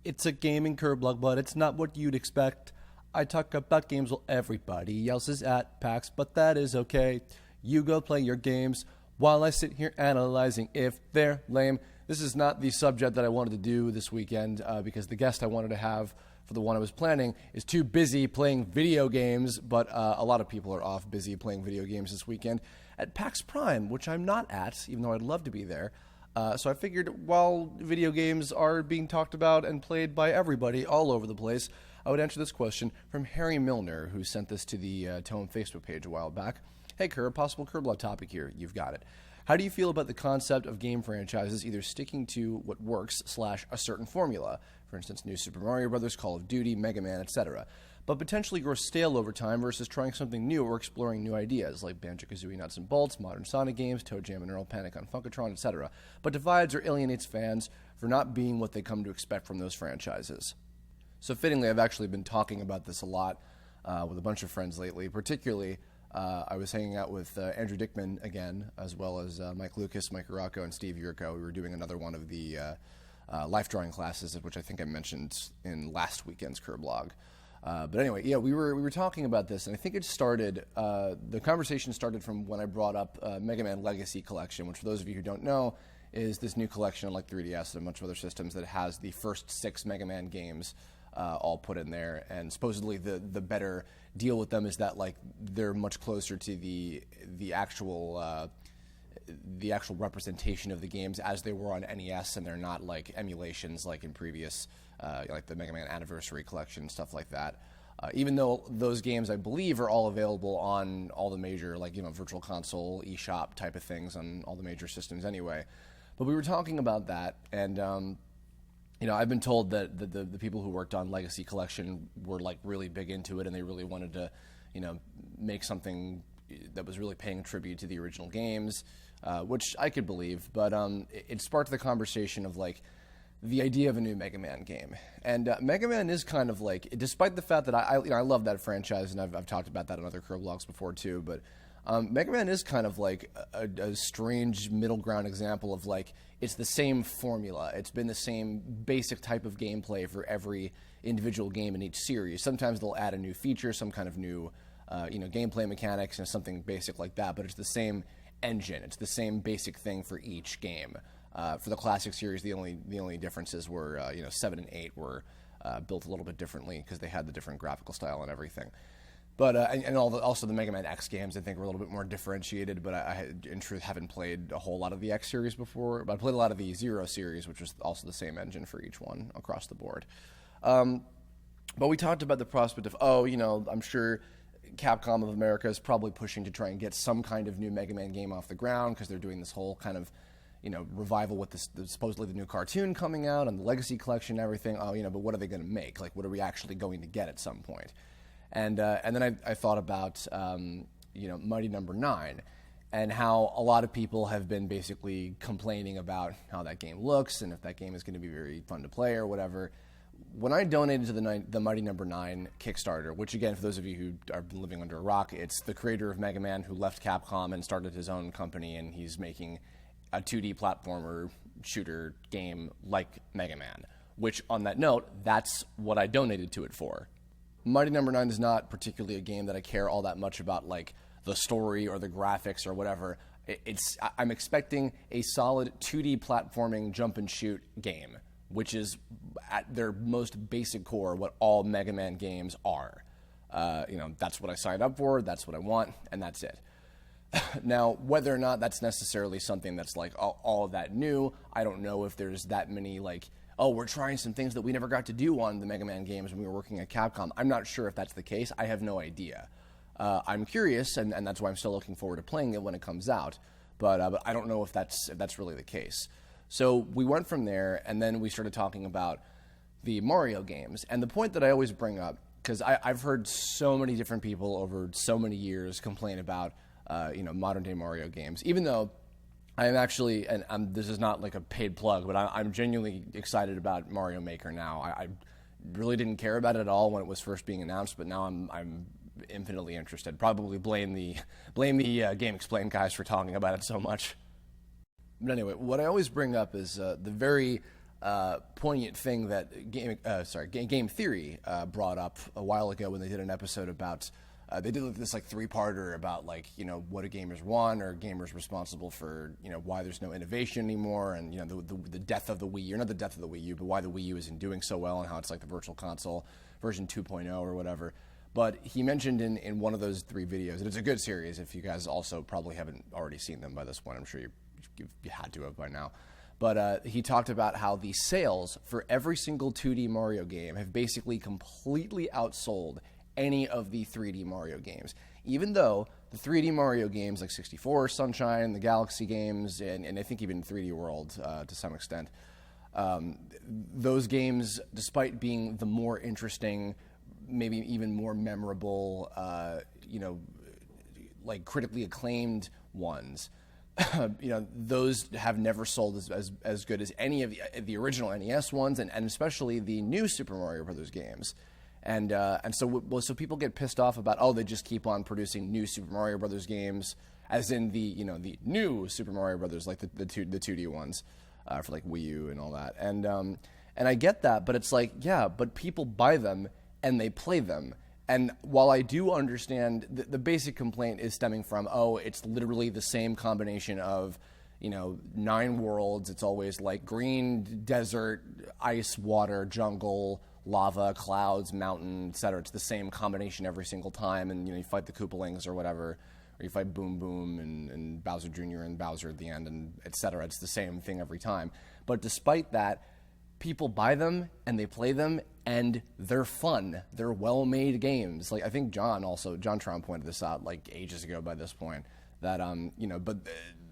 It's a gaming Kirblog, but it's not what you'd expect. I talk about games while everybody else is at PAX, but that is okay. You go play your games while I sit here analyzing if they're lame. This is not the subject that I wanted to do this weekend because the guest I wanted to have for the one I was planning is too busy playing video games, but a lot of people are off busy playing video games this weekend at PAX Prime, which I'm not at, even though I'd love to be there. So I figured while video games are being talked about and played by everybody all over the place, I would answer this question from Harry Milner, who sent this to the Tome Facebook page a while back. Hey, Kerr, possible Kirblog topic here. You've got it. How do you feel about the concept of game franchises either sticking to what works / a certain formula, for instance, New Super Mario Bros., Call of Duty, Mega Man, etc., but potentially grow stale over time versus trying something new or exploring new ideas like Banjo-Kazooie Nuts and Bolts, modern Sonic games, Toe Jam and Earl Panic on Funkatron, etc., but divides or alienates fans for not being what they come to expect from those franchises? So fittingly, I've actually been talking about this a lot with a bunch of friends lately. Particularly, I was hanging out with Andrew Dickman again, as well as Mike Lucas, Mike Aracco, and Steve Yurko. We were doing another one of the life drawing classes, which I think I mentioned in last weekend's Kirblog. But anyway, yeah, we were talking about this, and I think it started. The conversation started from when I brought up Mega Man Legacy Collection, which, for those of you who don't know, is this new collection on like 3DS and a bunch of other systems that has the first 6 Mega Man games all put in there. And supposedly the better deal with them is that like they're much closer to the actual representation of the games as they were on NES, and they're not like emulations like in previous like the Mega Man Anniversary Collection, stuff like that. Even though those games, I believe, are all available on all the major, like, Virtual Console, eShop type of things on all the major systems anyway. But we were talking about that, and I've been told that the people who worked on Legacy Collection were like really big into it, and they really wanted to, make something that was really paying tribute to the original games, which I could believe. But it sparked the conversation of like the idea of a new Mega Man game. And Mega Man is kind of like, despite the fact that I love that franchise, and I've talked about that in other Kirblog's before too, but Mega Man is kind of like a strange middle ground example of like, it's the same formula. It's been the same basic type of gameplay for every individual game in each series. Sometimes they'll add a new feature, some kind of new gameplay mechanics and something basic like that, but it's the same engine. It's the same basic thing for each game. For the classic series, the only differences were 7 and 8 were built a little bit differently because they had the different graphical style and everything. But also the Mega Man X games, I think, were a little bit more differentiated. But I in truth haven't played a whole lot of the X series before. But I played a lot of the Zero series, which was also the same engine for each one across the board. But we talked about the prospect of I'm sure Capcom of America is probably pushing to try and get some kind of new Mega Man game off the ground because they're doing this whole kind of revival with this supposedly the new cartoon coming out and the Legacy Collection and everything. But what are they going to make? Like, what are we actually going to get at some point? And then I thought about Mighty Number 9 and how a lot of people have been basically complaining about how that game looks and if that game is going to be very fun to play or whatever. When I donated to the Mighty Number 9 Kickstarter, which again, for those of you who are living under a rock, it's the creator of Mega Man who left Capcom and started his own company, and he's making a 2D platformer shooter game like Mega Man, which on that note, that's what I donated to it for. Mighty Number 9 is not particularly a game that I care all that much about, like the story or the graphics or whatever. I'm expecting a solid 2D platforming jump and shoot game, which is at their most basic core what all Mega Man games are. That's what I signed up for, that's what I want, and that's it. Now, whether or not that's necessarily something that's like all of that new, I don't know if there's that many like, we're trying some things that we never got to do on the Mega Man games when we were working at Capcom. I'm not sure if that's the case. I have no idea. I'm curious, and that's why I'm still looking forward to playing it when it comes out. But I don't know if that's really the case. So we went from there, and then we started talking about the Mario games. And the point that I always bring up, because I've heard so many different people over so many years complain about modern day Mario games, even though I am actually, and this is not like a paid plug, but I'm genuinely excited about Mario Maker now. I really didn't care about it at all when it was first being announced, but now I'm infinitely interested. Probably blame the Game Explain guys for talking about it so much. But anyway, what I always bring up is the very poignant thing that Game Theory brought up a while ago when they did an episode about. They did this like 3-parter about like, you know, what do gamers want, or gamers responsible for, you know, why there's no innovation anymore, and, you know, the death of the Wii U, or not the death of the Wii U, but why the Wii U isn't doing so well, and how it's like the Virtual Console version 2.0 or whatever. But he mentioned in one of those 3 videos, and it's a good series if you guys also probably haven't already seen them by this point. I'm sure you had to have by now. But he talked about how the sales for every single 2D Mario game have basically completely outsold any of the 3D Mario games, even though the 3D Mario games like 64, Sunshine, the Galaxy games, and I think even 3D World to some extent, those games, despite being the more interesting, maybe even more memorable, you know, like critically acclaimed ones, you know, those have never sold as good as any of the original NES ones, and especially the new Super Mario Brothers games. And so people get pissed off about, oh, they just keep on producing new Super Mario Brothers games, as in the, you know, the new Super Mario Brothers, like the 2D ones for like Wii U and all that. And I get that, but it's like, yeah, but people buy them and they play them. And while I do understand the basic complaint is stemming from, oh, it's literally the same combination of, you know, 9 worlds. It's always like green, desert, ice, water, jungle, lava, clouds, mountain, etc. It's the same combination every single time, and, you know, you fight the Koopalings or whatever, or you fight Boom Boom and Bowser Jr. and Bowser at the end, and etc. It's the same thing every time. But despite that, people buy them and they play them, and they're fun. They're well-made games. Like, I think John Tron pointed this out like ages ago by this point, that you know, but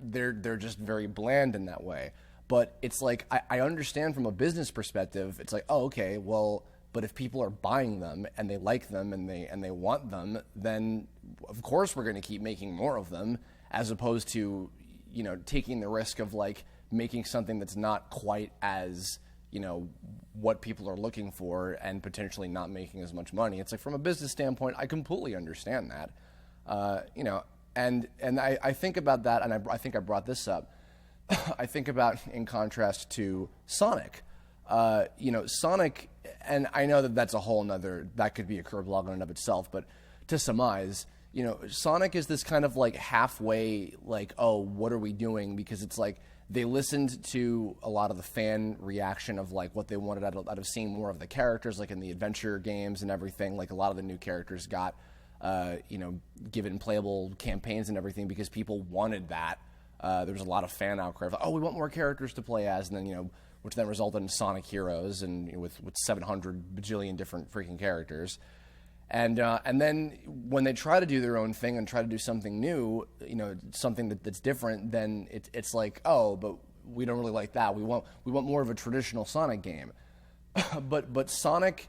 they're just very bland in that way. But it's like, I understand from a business perspective, it's like, oh, okay, well, but if people are buying them and they like them and they want them, then of course we're going to keep making more of them, as opposed to, you know, taking the risk of like making something that's not quite as, you know, what people are looking for, and potentially not making as much money. It's like, from a business standpoint, I completely understand that, you know, and I think about that, and I think I brought this up. I think about, in contrast to Sonic, you know, Sonic, and I know that that's a whole nother, that could be a Kirblog in and of itself, but to surmise, you know, Sonic is this kind of like halfway, like, oh, what are we doing? Because it's like, they listened to a lot of the fan reaction of like what they wanted out of seeing more of the characters, like in the adventure games and everything. Like, a lot of the new characters got, you know, given playable campaigns and everything because people wanted that. There was a lot of fan outcry of, oh, we want more characters to play as, and then, you know, which then resulted in Sonic Heroes, and, you know, with 700 bajillion different freaking characters. And then when they try to do their own thing and try to do something new, you know, something that's different, then it's like, oh, but we don't really like that. We want more of a traditional Sonic game. but Sonic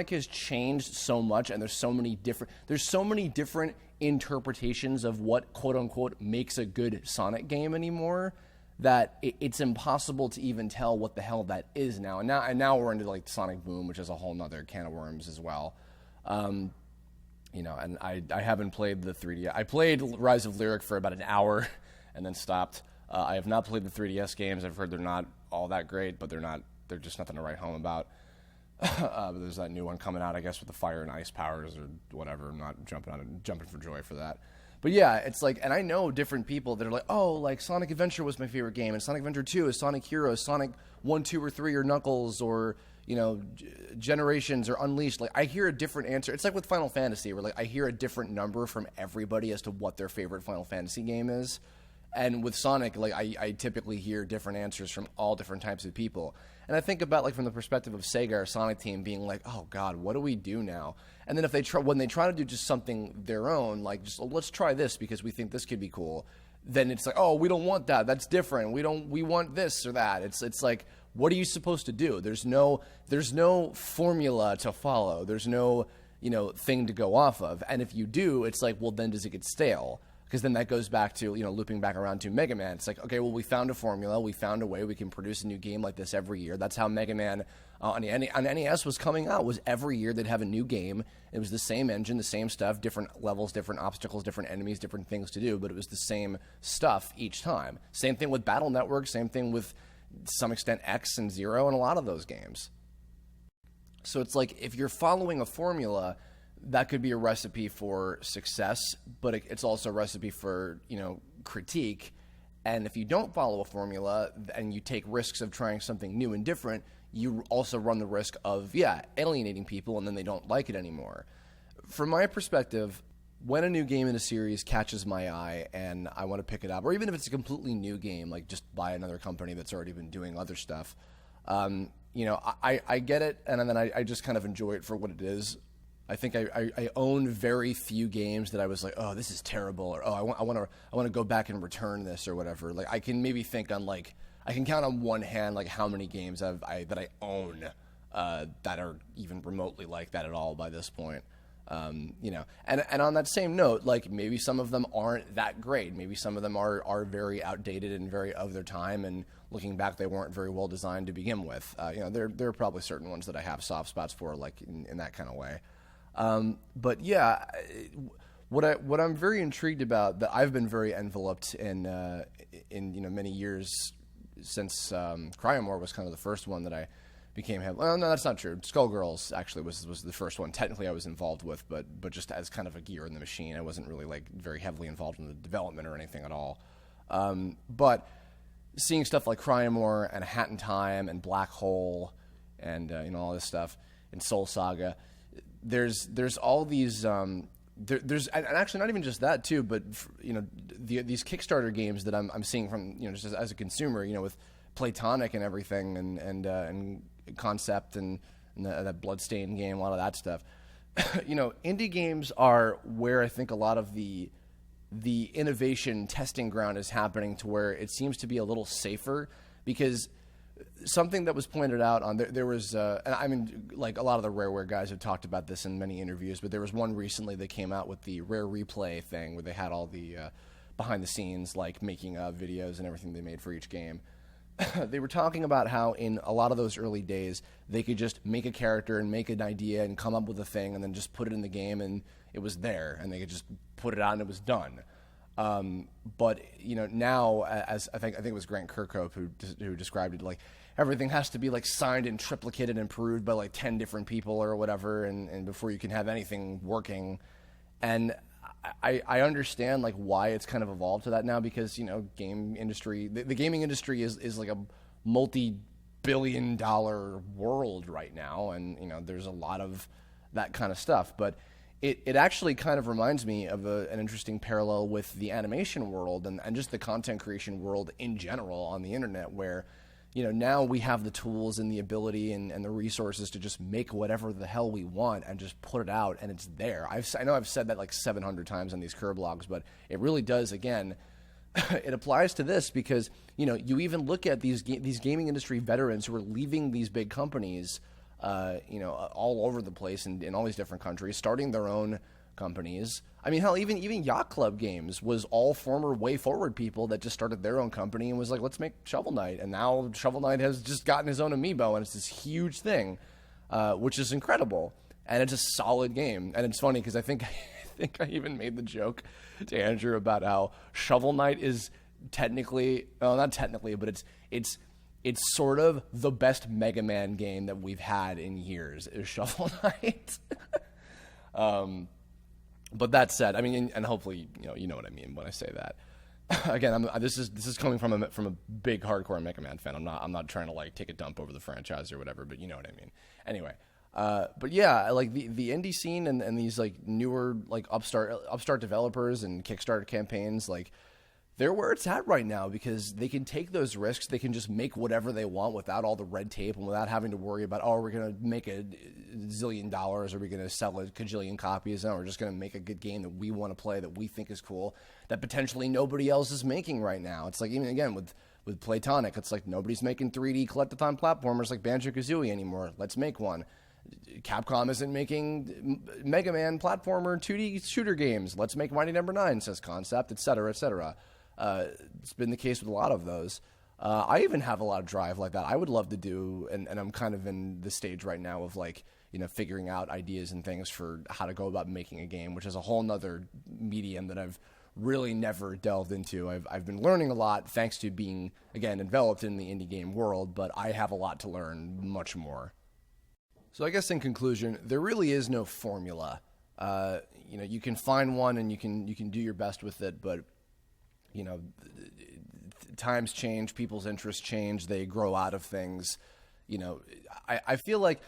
has changed so much, and there's so many different interpretations of what, quote unquote, makes a good Sonic game anymore, that it's impossible to even tell what the hell that is now. And now we're into like Sonic Boom, which is a whole nother can of worms as well. You know, and I haven't played the 3D. I played Rise of Lyric for about an hour and then stopped. I have not played the 3DS games. I've heard they're not all that great, but they're just nothing to write home about. But there's that new one coming out, I guess, with the fire and ice powers or whatever. I'm not jumping for joy for that. But yeah, it's like, and I know different people that are like, oh, like Sonic Adventure was my favorite game, and Sonic Adventure 2 is Sonic Heroes, Sonic 1, 2, or 3 or Knuckles, or, you know, Generations or Unleashed. Like, I hear a different answer. It's like with Final Fantasy, where like I hear a different number from everybody as to what their favorite Final Fantasy game is. And with Sonic, like I typically hear different answers from all different types of people. And I think about, like, from the perspective of Sega or Sonic Team being like, oh God, what do we do now? And then when they try to do just something their own, like, just let's try this because we think this could be cool, then it's like, oh, we don't want that. That's different. We want this or that. It's like, what are you supposed to do? There's no formula to follow. There's no, you know, thing to go off of. And if you do, it's like, well, then does it get stale? Because then that goes back to, you know, looping back around to Mega Man. It's like, okay, well, we found a formula. We found a way we can produce a new game like this every year. That's how Mega Man on NES was coming out, was every year they'd have a new game. It was the same engine, the same stuff, different levels, different obstacles, different enemies, different things to do, but it was the same stuff each time. Same thing with Battle Network, same thing with to some extent X and Zero in a lot of those games. So it's like if you're following a formula, that could be a recipe for success, but it's also a recipe for, critique. And if you don't follow a formula and you take risks of trying something new and different, you also run the risk of, alienating people, and then they don't like it anymore. From my perspective, when a new game in a series catches my eye and I want to pick it up, or even if it's a completely new game, like just buy another company that's already been doing other stuff, I get it, and then I just kind of enjoy it for what it is. I think I own very few games that I was like, oh, this is terrible, or oh, I want to go back and return this or whatever. Like I can maybe think on I can count on one hand like how many games that I own that are even remotely like that at all by this point. And on that same note, like maybe some of them aren't that great. Maybe some of them are very outdated and very of their time, and looking back, they weren't very well designed to begin with. There are probably certain ones that I have soft spots for, like in that kind of way. But yeah, what I'm very intrigued about, that I've been very enveloped in many years since Cryomore was kind of the first one that I became. Well, no, that's not true. Skullgirls actually was the first one. Technically, I was involved with, but just as kind of a gear in the machine. I wasn't really like very heavily involved in the development or anything at all. But seeing stuff like Cryomore and Hat in Time and Black Hole and all this stuff and Soul Saga. There's all these there's and actually not even just that too, but these Kickstarter games that I'm seeing from just as a consumer, with Platonic and everything and Concept and that Bloodstained game, a lot of that stuff. Indie games are where I think a lot of the innovation testing ground is happening, to where it seems to be a little safer, because something that was pointed out on there was, and I mean, like a lot of the Rareware guys have talked about this in many interviews, but there was one recently that came out with the Rare Replay thing, where they had all the behind the scenes, like making videos and everything they made for each game. They were talking about how in a lot of those early days, they could just make a character and make an idea and come up with a thing and then just put it in the game, and it was there, and they could just put it out and it was done. But now, as I think it was Grant Kirkhope who described it, like everything has to be like signed and triplicated and approved by like 10 different people or whatever, and before you can have anything working. And I understand like why it's kind of evolved to that now, because game industry, the gaming industry is like a multi-billion-dollar world right now, and there's a lot of that kind of stuff. But it actually kind of reminds me of an interesting parallel with the animation world and just the content creation world in general on the internet, where now we have the tools and the ability and the resources to just make whatever the hell we want and just put it out, and it's there. I know I've said that like 700 times on these Kirblogs, but it really does, again, it applies to this, because you even look at these gaming industry veterans who are leaving these big companies, all over the place in all these different countries, starting their own companies. I mean, hell, even Yacht Club Games was all former Way Forward people that just started their own company and was like, let's make Shovel Knight. And now Shovel Knight has just gotten his own amiibo, and it's this huge thing, which is incredible. And it's a solid game. And it's funny because I think I even made the joke to Andrew about how Shovel Knight is technically, well, not technically, but it's sort of the best Mega Man game that we've had in years, is Shovel Knight. But that said, I mean, and hopefully, you know what I mean when I say that. Again, this is coming from a big hardcore Mega Man fan. I'm not trying to like take a dump over the franchise or whatever, but you know what I mean. Anyway, but yeah, like the indie scene and these like newer like upstart developers and Kickstarter campaigns, like they're where it's at right now, because they can take those risks. They can just make whatever they want without all the red tape and without having to worry about, oh, we're going to make $1 zillion, or we're going to sell a cajillion copies, and we're just going to make a good game that we want to play, that we think is cool, that potentially nobody else is making right now. It's like, even again, with Platonic, it's like nobody's making 3D collectathon platformers like Banjo-Kazooie anymore. Let's make one. Capcom isn't making Mega Man platformer 2D shooter games. Let's make Mighty Number 9, says Concept, etc., etc. It's been the case with a lot of those. I even have a lot of drive like that. I would love to do, and I'm kind of in the stage right now of like, figuring out ideas and things for how to go about making a game, which is a whole nother medium that I've really never delved into. I've been learning a lot thanks to being, again, enveloped in the indie game world, but I have a lot to learn, much more. So I guess in conclusion, there really is no formula. You can find one and you can do your best with it, but times change, people's interests change, they grow out of things. I feel like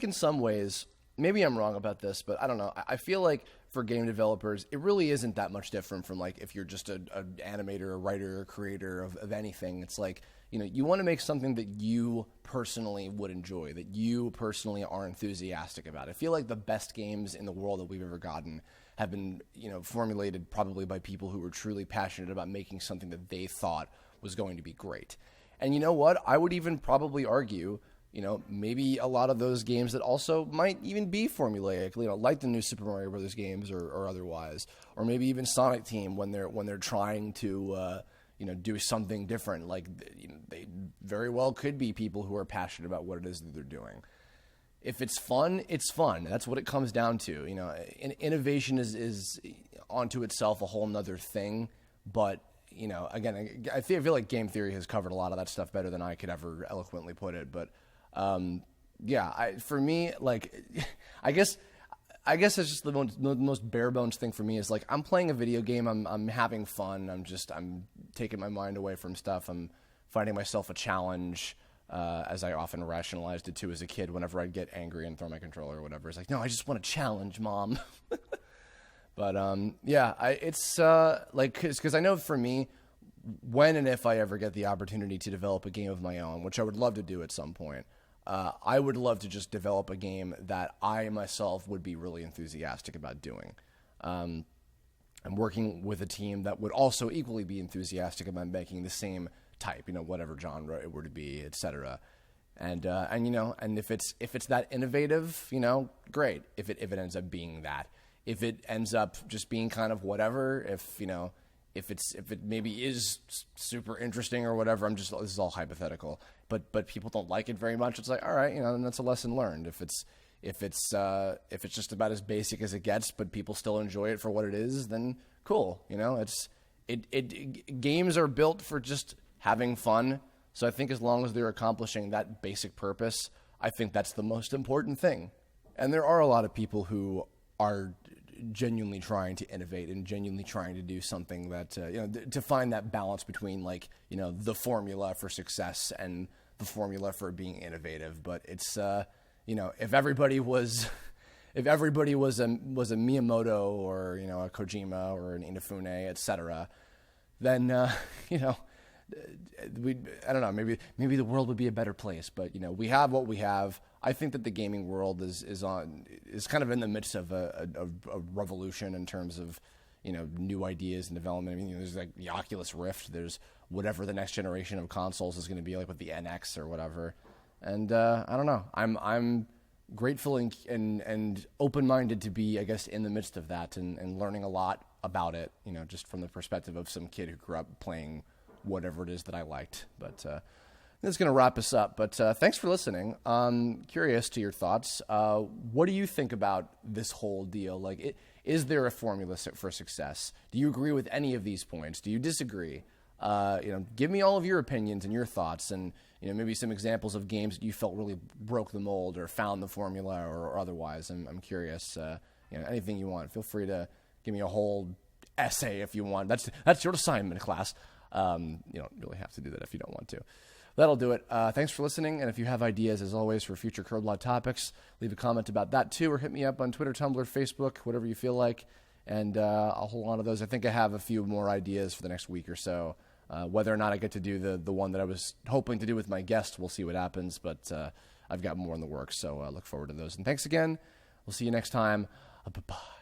in some ways, maybe I'm wrong about this, but I don't know. I feel like for game developers, it really isn't that much different from like if you're just an animator, a writer, a creator of anything. It's like, you want to make something that you personally would enjoy, that you personally are enthusiastic about. I feel like the best games in the world that we've ever gotten have been, formulated probably by people who were truly passionate about making something that they thought was going to be great. And you know what? I would even probably argue, maybe a lot of those games that also might even be formulaic, like the new Super Mario Brothers games or otherwise, or maybe even Sonic Team when they're trying to do something different. Like, they very well could be people who are passionate about what it is that they're doing. If it's fun, it's fun. That's what it comes down to. Innovation is onto itself a whole nother thing. But, again, I feel like game theory has covered a lot of that stuff better than I could ever eloquently put it. But, for me, like, I guess it's just the most bare bones thing for me is like, I'm playing a video game. I'm having fun. I'm taking my mind away from stuff. I'm finding myself a challenge. As I often rationalized it too as a kid, whenever I'd get angry and throw my controller or whatever, it's like, no, I just want a challenge, Mom. But it's because I know for me, when and if I ever get the opportunity to develop a game of my own, which I would love to do at some point, I would love to just develop a game that I myself would be really enthusiastic about doing. I'm working with a team that would also equally be enthusiastic about making the same type, whatever genre it were to be, etc. And if it's that innovative, great. If it ends up being that, if it ends up just being kind of whatever, if it maybe is super interesting or whatever, this is all hypothetical, but people don't like it very much. It's like, all right, then that's a lesson learned. If it's just about as basic as it gets, but people still enjoy it for what it is, then cool. Games are built for just having fun. So I think as long as they're accomplishing that basic purpose, I think that's the most important thing. And there are a lot of people who are genuinely trying to innovate and genuinely trying to do something that, to find that balance between the formula for success and the formula for being innovative. But it's, if everybody was a Miyamoto or, a Kojima or an Inafune, etc., then, I don't know, maybe the world would be a better place, but we have what we have. I think that the gaming world is kind of in the midst of a revolution in terms of new ideas and development. I mean, there's like the Oculus Rift, there's whatever the next generation of consoles is going to be, like with the NX or whatever. And I don't know, I'm grateful and open-minded to be, I guess, in the midst of that and learning a lot about it, just from the perspective of some kid who grew up playing whatever it is that I liked. But that's going to wrap us up. But thanks for listening. Curious to your thoughts. What do you think about this whole deal? Like, is there a formula for success? Do you agree with any of these points? Do you disagree? Give me all of your opinions and your thoughts, and maybe some examples of games that you felt really broke the mold or found the formula or otherwise. I'm curious. Anything you want. Feel free to give me a whole essay if you want. That's your assignment, class. You don't really have to do that if you don't want to. That'll do it. Thanks for listening, and if you have ideas, as always, for future Kirblog topics, leave a comment about that too, or hit me up on Twitter, Tumblr, Facebook, whatever you feel like, and I'll hold on to those. I think I have a few more ideas for the next week or so. Whether or not I get to do the one that I was hoping to do with my guest, we'll see what happens, but I've got more in the works, so look forward to those. And thanks again. We'll see you next time. Bye-bye.